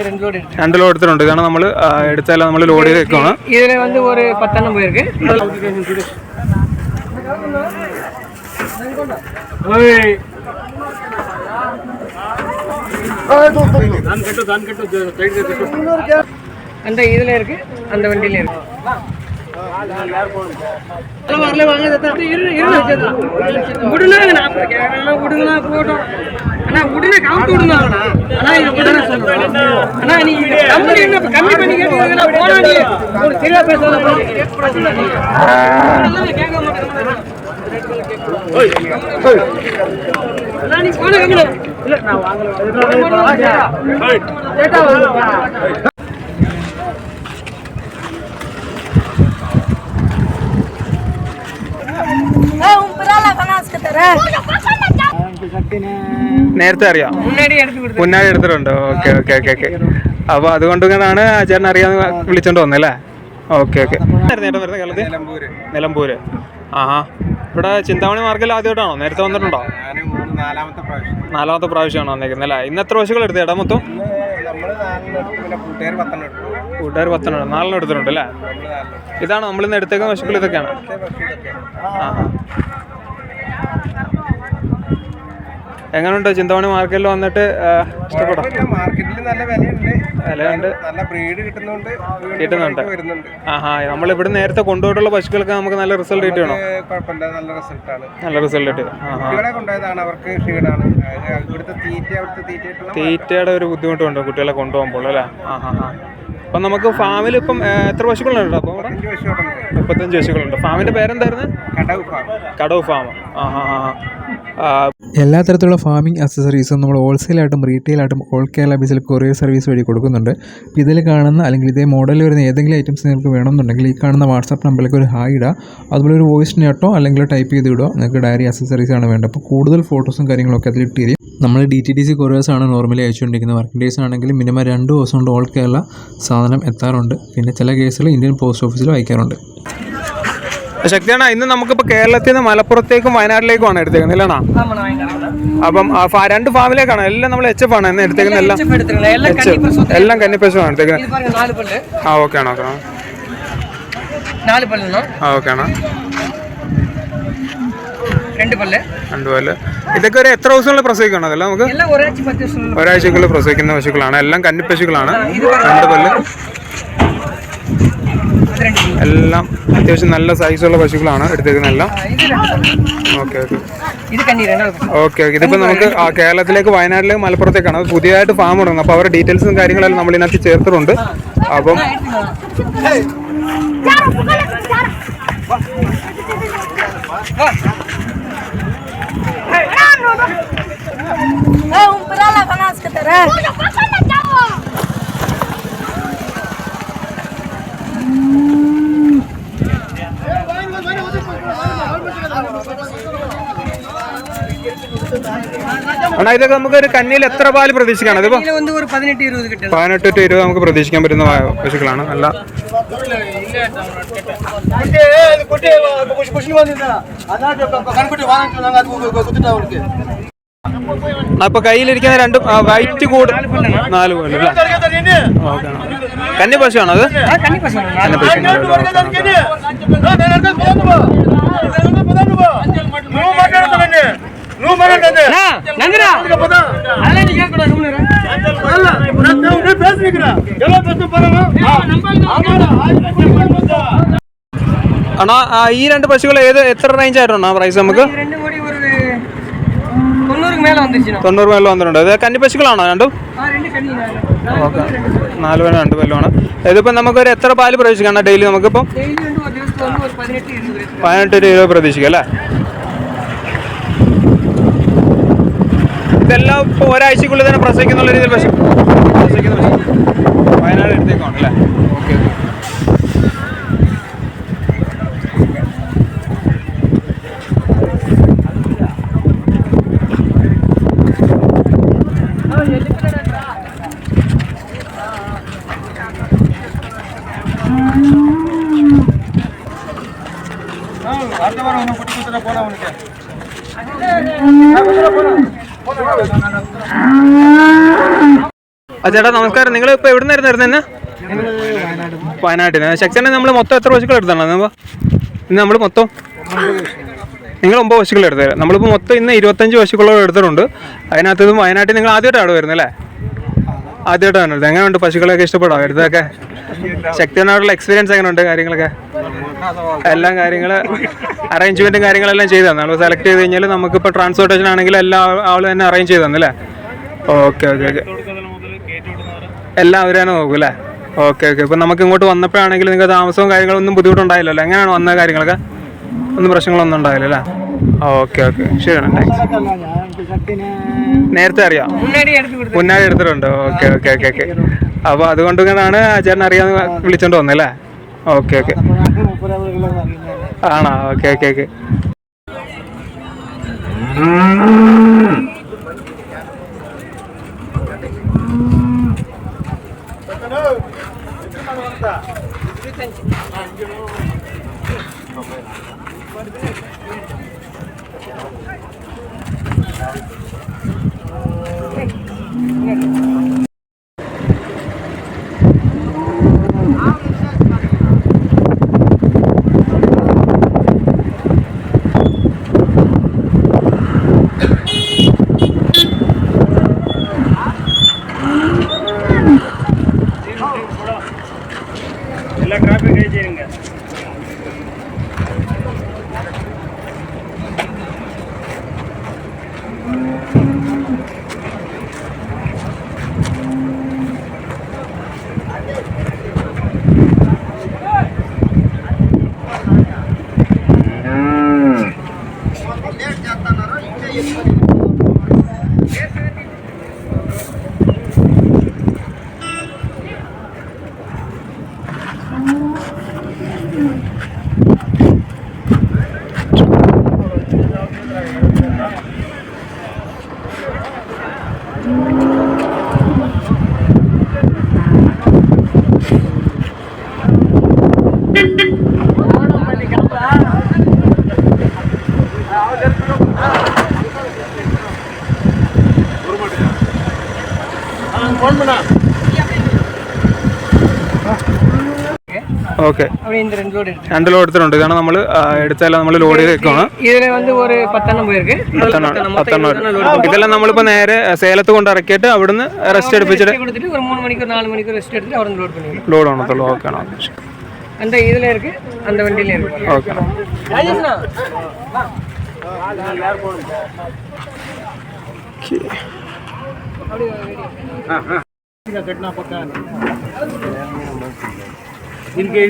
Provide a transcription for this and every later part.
2 load എടുത്തിട്ടുണ്ട്. ഇതാണ് നമ്മൾ എടുത്താലും നമ്മൾ ലോഡ് ചെയ്ത് വെക്കുകയാണ്. ഇതിൽ வந்து ஒரு 10 എണ്ണം പോயிருக்கு. அந்த இதுல இருக்கு, அந்த வண்டியில இருக்கு. வரல வாங்க விடுங்க, நான் விடுங்களா போட்டோம். அண்ணா விடுங்க, கவுண்ட் விடுங்க. அண்ணா இது விடுங்க சொல்லுங்க. அண்ணா நீ கம்பெனி என்ன கம்மி பண்ணி கேட்டீங்கன்னா போனா நீ ஒரு சரியா பேசலாம். கேட்க மாட்டேன். அண்ணா நீ போன கம்பெனி இல்ல நான் வாங்கல. கேட்டா வாங்க. നേരത്തെ അറിയാം, മുന്നാടി എടുത്തിട്ടുണ്ട്. Okay okay okay okay. അപ്പൊ അതുകൊണ്ട് ഇങ്ങനെയാണ് ചേട്ടൻ അറിയാന്ന് വിളിച്ചോണ്ട് വന്നല്ലേ? Okay okay. വരുന്നത് കേരളത്തിൽ നിലമ്പൂര്. ആഹാ. ഇവിടെ ചിന്താമണി മാർക്കറ്റിൽ ആദ്യമായിട്ടാണോ? നേരത്തെ വന്നിട്ടുണ്ടോ? 4ാമത്തെ പ്രാവശ്യമാണോ വന്നേക്കുന്നത് അല്ലേ? ഇന്ന് എത്ര പശുക്കൾ എടുത്ത് ചേട്ടാ മൊത്തം? കൂട്ടുകാർ 10 4 എടുത്തിട്ടുണ്ട് അല്ലേ? ഇതാണ് നമ്മളിന്ന് എടുത്തേക്കുന്ന പശുക്കൾ ഇതൊക്കെയാണ്. ആഹാ. എങ്ങനെയുണ്ട് ചിന്താമണി മാർക്കറ്റിൽ വന്നിട്ട്? ഇഷ്ടപ്പെട്ടോ? മാർക്കറ്റിൽ നല്ല വിലയുണ്ട്, നല്ല ബ്രീഡ് കിട്ടുന്നുണ്ട്. ആഹാ. നമ്മളിവിടെ നേരത്തെ കൊണ്ടുപോയിട്ടുള്ള പശുക്കൾക്ക് നമുക്ക് നല്ല റിസൾട്ട് കിട്ടണോ? കുഴപ്പമില്ല, നല്ല റിസൾട്ട് കിട്ടി. തീറ്റയുടെ ഒരു ബുദ്ധിമുട്ടുണ്ട് കുട്ടികളെ കൊണ്ടുപോകുമ്പോൾ അല്ലേ? ആഹാ. അപ്പം നമുക്ക് ഫാമിൽ ഇപ്പം എത്ര പശുക്കളുണ്ട്? അപ്പോൾ 35 പശുക്കളുണ്ട്. ഫാമിൻ്റെ പേരെന്തായിരുന്നു? കടവ് ഫാം. ആഹാ. എല്ലാ തരത്തിലുള്ള ഫാമിംഗ് അക്സസറീസും നമ്മൾ ഹോൾസെയിലായിട്ടും റീറ്റെയിലായിട്ടും ഓൾ കേരള ബേസിൽ കൊറിയർ സർവീസ് വഴി കൊടുക്കുന്നുണ്ട്. ഇതിൽ കാണുന്ന അല്ലെങ്കിൽ ഇതേ മോഡലിൽ വരുന്ന ഏതെങ്കിലും ഐറ്റംസ് നിങ്ങൾക്ക് വേണമെന്നുണ്ടെങ്കിൽ ഈ കാണുന്ന വാട്സാപ്പ് നമ്പറിലേക്ക് ഒരു ഹായ് ഇടുക. അതുപോലെ ഒരു വോയിസ് നോട്ടോ അല്ലെങ്കിൽ ടൈപ്പ് ചെയ്ത് ഇടുക. നിങ്ങൾക്ക് ഡയറി അക്സസറീസ് ആണ് വേണ്ടത്. അപ്പോൾ കൂടുതൽ ഫോട്ടോസും കാര്യങ്ങളൊക്കെ അതിൽ ഇട്ട് തരും. നമ്മൾ DTDC കൊറിയേഴ്സാണ് നോർമലി അയച്ചുകൊണ്ടിരിക്കുന്നത്. വർക്കിംഗ് ഡേയ്സ് ആണെങ്കിൽ മിനിമം 2 ദിവസം കൊണ്ട് ഓൾ കേരള സാധനം എത്താറുണ്ട്. പിന്നെ ചില കേസുകൾ ഇന്ത്യൻ പോസ്റ്റ് ഓഫീസിലും അയക്കാറുണ്ട്. ശക്തിയാണ്. ഇന്ന് നമുക്കിപ്പോൾ കേരളത്തിൽ നിന്ന് മലപ്പുറത്തേക്കും വയനാട്ടിലേക്കുമാണ് എടുത്തേക്കുന്നത് അല്ലേണോ? അപ്പം 2 ഫാമിലേക്കാണ്. എല്ലാം നമ്മൾ HF ആണ് ഇന്ന് എടുത്തേക്കുന്നത്. എല്ലാം കന്നിപ്പശുവാണ് എടുത്തേക്കുന്നത്. ആ ഓക്കെ ആണോ? ഓക്കെ ആണോ? 2 പല്ല്. ഇതൊക്കെ ഒരു എത്ര ദിവസങ്ങളിൽ പ്രസവിക്കണം? അതല്ല നമുക്ക് ഒരാഴ്ചക്കുള്ളിൽ പ്രസവിക്കുന്ന പശുക്കളാണ്. എല്ലാം കന്നിപ്പശുക്കളാണ്. 2 പല്ല്. എല്ലാം അത്യാവശ്യം നല്ല സൈസുള്ള പശുക്കളാണ് എടുത്തേക്കുന്നത് എല്ലാം. Okay okay okay okay. ഇതിപ്പോൾ നമുക്ക് കേരളത്തിലേക്ക് വയനാട്ടിലേക്ക് മലപ്പുറത്തേക്കാണ്. അത് പുതിയതായിട്ട് ഫാം തുടങ്ങുന്നത്. അപ്പോൾ അവരുടെ ഡീറ്റെയിൽസും കാര്യങ്ങളെല്ലാം നമ്മൾ ഇതിനകത്ത് ചേർത്തിട്ടുണ്ട്. അപ്പം അണ്ണാ ഇതൊക്കെ നമുക്ക് ഒരു കന്നിയിൽ എത്ര പാല് പ്രതീക്ഷിക്കാണ്? ഇതിപ്പോ 18 to 20 നമുക്ക് പ്രതീക്ഷിക്കാൻ പറ്റുന്ന പശുക്കളാണ്. നല്ല അപ്പൊ കയ്യിലിരിക്കുന്ന 2 വൈറ്റ് കൂട് 4 പോലെ കന്നി പശുവാണ് അത്. അണ്ണാ ഈ 2 പശുക്കൾ എത്ര റേഞ്ച് ആയിട്ടുണ്ടോ പ്രൈസ്? നമുക്ക് 90 മേലെ വന്നിട്ടുണ്ട്. ഇത് കന്നി പശുക്കളാണോ 2? ഓക്കെ. 4 പേരും 2 പല്ലുമാണ്. ഇതിപ്പോൾ നമുക്കൊരു എത്ര പാല് പ്രതീക്ഷിക്കാം ഡെയിലി? നമുക്കിപ്പം 18 to 20 പ്രതീക്ഷിക്കാം അല്ലേ? ഇതെല്ലാം ഇപ്പോൾ ഒരാഴ്ചക്കുള്ളിൽ തന്നെ പ്രസവിക്കുന്നുള്ള രീതിയിൽ പ്രസവിക്കുന്ന വയനാട് എടുത്തേക്കാണ് അല്ലേ? ഓക്കെ. ചേട്ടാ നമസ്കാരം. നിങ്ങൾ ഇപ്പോൾ എവിടെ നിന്നായിരുന്നു വരുന്നത്? വയനാട്ടിൽ. ശക്തിനെ നമ്മൾ മൊത്തം എത്ര പശുക്കൾ എടുത്താണ് ഇന്ന് നമ്മൾ മൊത്തം? നിങ്ങൾ 9 പശുക്കൾ എടുത്തത്. നമ്മളിപ്പോൾ മൊത്തം ഇന്ന് 25 പശുക്കളോട് എടുത്തിട്ടുണ്ട്. അതിനകത്ത് വയനാട്ടിൽ നിങ്ങൾ ആദ്യമായിട്ടാണ് വരുന്നത് അല്ലേ? ആദ്യമായിട്ടാണ് എടുത്തത്. എങ്ങനെയുണ്ട് പശുക്കളൊക്കെ? ഇഷ്ടപ്പെടാം എടുത്തതൊക്കെ? ശക്തിയോടുള്ള എക്സ്പീരിയൻസ് എങ്ങനെയുണ്ട്? കാര്യങ്ങളൊക്കെ എല്ലാം കാര്യങ്ങൾ അറേഞ്ച്മെൻറ്റും കാര്യങ്ങളെല്ലാം ചെയ്തു തന്നെ. നമ്മൾ സെലക്ട് ചെയ്ത് കഴിഞ്ഞാൽ നമുക്കിപ്പോൾ ട്രാൻസ്പോർട്ടേഷൻ ആണെങ്കിൽ എല്ലാ ആളും തന്നെ അറേഞ്ച് ചെയ്ത് തന്നല്ലേ? Okay okay okay. എല്ലാം അവർ തന്നെ നോക്കും അല്ലേ? Okay okay. ഇപ്പം നമുക്ക് ഇങ്ങോട്ട് വന്നപ്പോഴാണെങ്കിൽ നിങ്ങൾക്ക് താമസവും കാര്യങ്ങളൊന്നും ബുദ്ധിമുട്ടുണ്ടായില്ലല്ലോ? എങ്ങനെയാണ് വന്ന കാര്യങ്ങളൊക്കെ? ഒന്നും പ്രശ്നങ്ങളൊന്നും ഉണ്ടായില്ല അല്ലേ? ഓക്കെ ഓക്കെ ശരിയാണ്. താങ്ക്സ്. നേരത്തെ അറിയാം? മുന്നാടി എടുത്തിട്ടുണ്ട്. Okay okay okay okay. അപ്പോൾ അതുകൊണ്ട് ഇങ്ങനെയാണ് ചേട്ടൻ അറിയാമെന്ന് വിളിച്ചോണ്ട് വന്നല്ലേ? Okay okay. ആണോ? Okay okay okay. Okay. 2 load எடுத்துட்டு കാരണം നമ്മൾ എടുത്താലും നമ്മൾ ലോഡ് ചെയ്ത് വെക്കണം. ഇതിനെ வந்து ஒரு 10 എണ്ണം പോയിருக்கு. 10 ഇതെല്ലാം നമ്മളിപ്പോൾ നേരെ സേലത്ത് കൊണ്ട് ഇറക്കിയിട്ട് അവിടുന്ന് റെസ്റ്റ് എടുപ്പിച്ചിട്ട് കൊടുത്തിട്ട് ഒരു 3 മണിക്കൂർ 4 മണിക്കൂർ റെസ്റ്റ് എടുത്തിട്ട് അവിടെ ലോഡ് பண்ணிடுவோம். ലോഡ് ആണത്തുള്ളൂ. ഓക്കെ ആണ്. அந்த இதுல இருக்கு, அந்த வண்டியில இருக்கு. ஓகே. ராஜேஷ்னா யார் போணும்? அப்படியே கட்டனா பக்கா దీనికి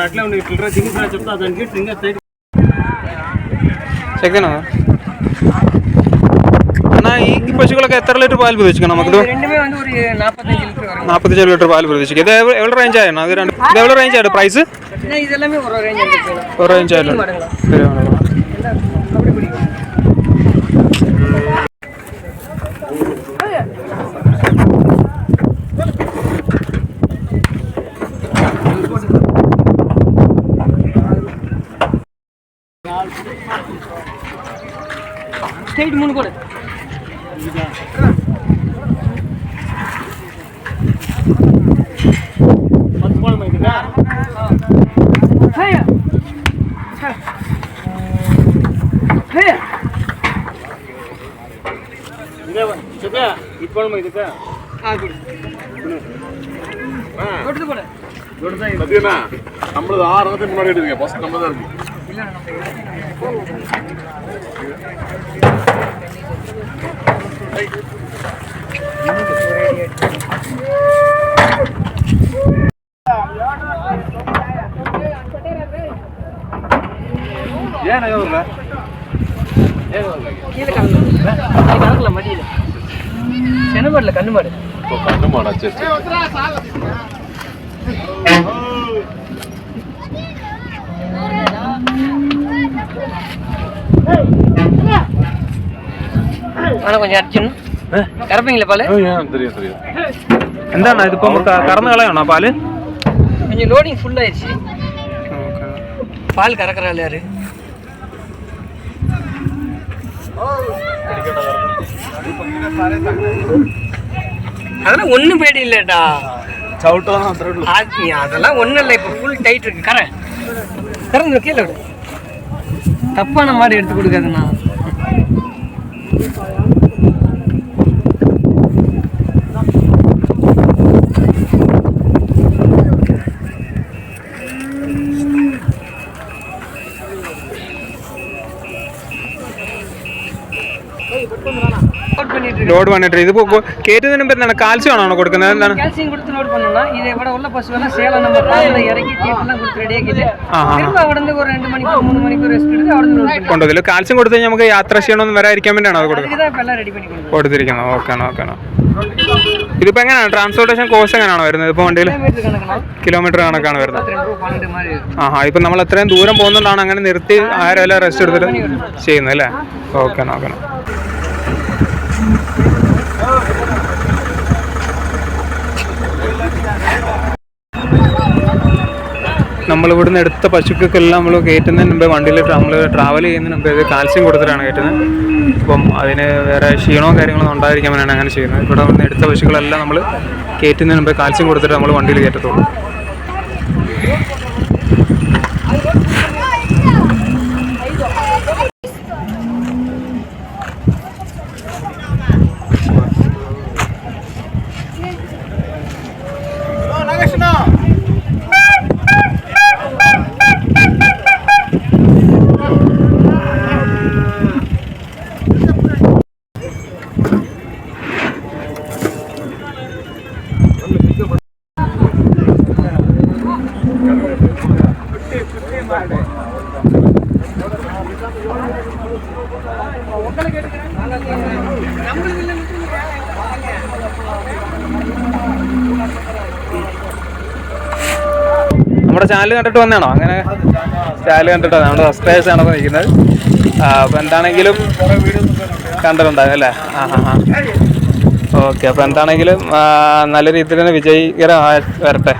అట్లా ఉండి ఇట్లా దిగి చెప్తా దానికి ఇంకా సెకండ్ അണ്ണാ ഈ പശുക്കളൊക്കെ എത്ര ലിറ്റർ പാൽ പ്രതീക്ഷിക്കണം നമുക്ക്? രണ്ടുമേ வந்து ஒரு 45 ലിറ്റർ വരും. 45 ലിറ്റർ പാൽ പ്രതീക്ഷിക്കും. ഇത് എവിടെ റേഞ്ച് ആയിരുന്നു? അത് രണ്ട് ഇത് എവിടെ റേഞ്ച് ആയിരുന്നു പ്രൈസ്? ഇതെല്ലാമേ ഒരു റേഞ്ച് ആണ്. ഒരു റേഞ്ച് ആയിരുന്നു. அப்படி பிடிக்கும். ஸ்ட்ரைட் மூணு கோடு. நம்மளது 6 வருஷத்துக்கு முன்னாடி எடுத்துங்க. ஃபர்ஸ்ட் நம்ம தான் இருக்கு. ஏன் வரல? கீழே கலக்கல மடியில செனமாடல கண்ணு மாடு. கண்ணு மாடா? சரி சரி. ஆனா கொஞ்சம் அடிச்சணும். கறப்பீங்களா பால்? தெரியும் தெரியும். എന്താണ് ഇതിപ്പോ കറന്ന് കളയാണോ പാല്? கொஞ்சம் லோடிங் ஃபுல் ஆயிடுச்சு. பால் கறக்குறாள் யாரு? அதெல்லாம் ஒன்றும் பேடி இல்லைடா. ചവിട്ടാന്ന് അത്രേ ഉള്ളൂ. அதெல்லாம் ஒன்றும் இல்லை. இப்போ ஃபுல் டைட் இருக்கு. கரை கீழே விடு. தப்பான மாடு எடுத்து கொடுக்காதுண்ணா. ലോഡ് പണിട്ട് ഇതിപ്പോ കയറ്റുന്നതിന് മുമ്പ് എന്താണ് കാൽസ്യം ആണോ കൊടുക്കുന്നത്? എന്താണ് கால்சியம் கொடுத்து லோட் பண்ணோம்னா இது இவட உள்ள பசுவெல்லாம் சேலம் நம்ம பாலில் இறக்கி தீட்டெல்லாம் கொடுத்து ரெடியாக்கிட்டு திரும்ப അവിടെ ஒரு 2 മണിക്കൂർ 3 മണിക്കൂർ റെസ്റ്റ് എടുത്ത് അവിടെ നിന്ന് ലോഡ് കൊണ്ടുവരും. കാൽസ്യം കൊടുത്തു കഴിഞ്ഞാൽ നമുക്ക് യാത്ര ക്ഷീണമൊന്നും വരാതിരിക്കാൻ വേണ്ടിയാണോ അത് കൊടുക്കുന്നത്? ഇതാ എല്ലാം റെഡി பண்ணி കൊടുത്തിരിക്കുന്നത്. ഓക്കെ. ഇതിപ്പോ എങ്ങനെയാണ് ട്രാൻസ്പോർട്ടേഷൻ കോസ്റ്റ് എങ്ങനെയാണോ വരുന്നത്? ഇപ്പൊ വണ്ടിയിൽ കിലോമീറ്റർ കണക്കാണ് വരുന്നത്. ഇപ്പൊ നമ്മൾ അത്രയും ദൂരം പോകുന്നതുകൊണ്ടാണ് അങ്ങനെ നിർത്തി ആരെല്ലാം റെസ്റ്റ് എടുത്തിട്ട് ചെയ്യുന്നത് അല്ലേ? ഓക്കെ. നമ്മളിവിടുന്ന് എടുത്ത പശുക്കൾക്കെല്ലാം നമ്മൾ കയറ്റുന്നതിന് മുമ്പ് വണ്ടിയിൽ നമ്മൾ ട്രാവൽ ചെയ്യുന്നതിന് മുമ്പ് ഇത് കാൽസ്യം കൊടുത്തിട്ടാണ് കയറ്റുന്നത്. അപ്പം അതിന് വേറെ ക്ഷീണവും കാര്യങ്ങളൊന്നും ഉണ്ടായിരിക്കാൻ വേണ്ടിയാണ് അങ്ങനെ ചെയ്യുന്നത്. ഇവിടെ വന്ന് എടുത്ത പശുക്കളെല്ലാം നമ്മൾ കയറ്റുന്നതിന് മുമ്പ് കാൽസ്യം കൊടുത്തിട്ട് നമ്മൾ വണ്ടിയിൽ കയറ്റത്തുള്ളൂ. നമ്മുടെ ചാനൽ കണ്ടിട്ട് വന്നാണോ? അങ്ങനെ ചാനൽ കണ്ടിട്ട് നമ്മുടെ സബ്സ്ക്രൈബേഴ്സ് ആണോ നിൽക്കുന്നത്? അപ്പോൾ എന്താണെങ്കിലും കണ്ടിട്ടുണ്ടാകും അല്ലേ? ഓക്കെ. അപ്പോൾ എന്താണെങ്കിലും നല്ല രീതിയിൽ തന്നെ വിജയകരമായി വരട്ടെ.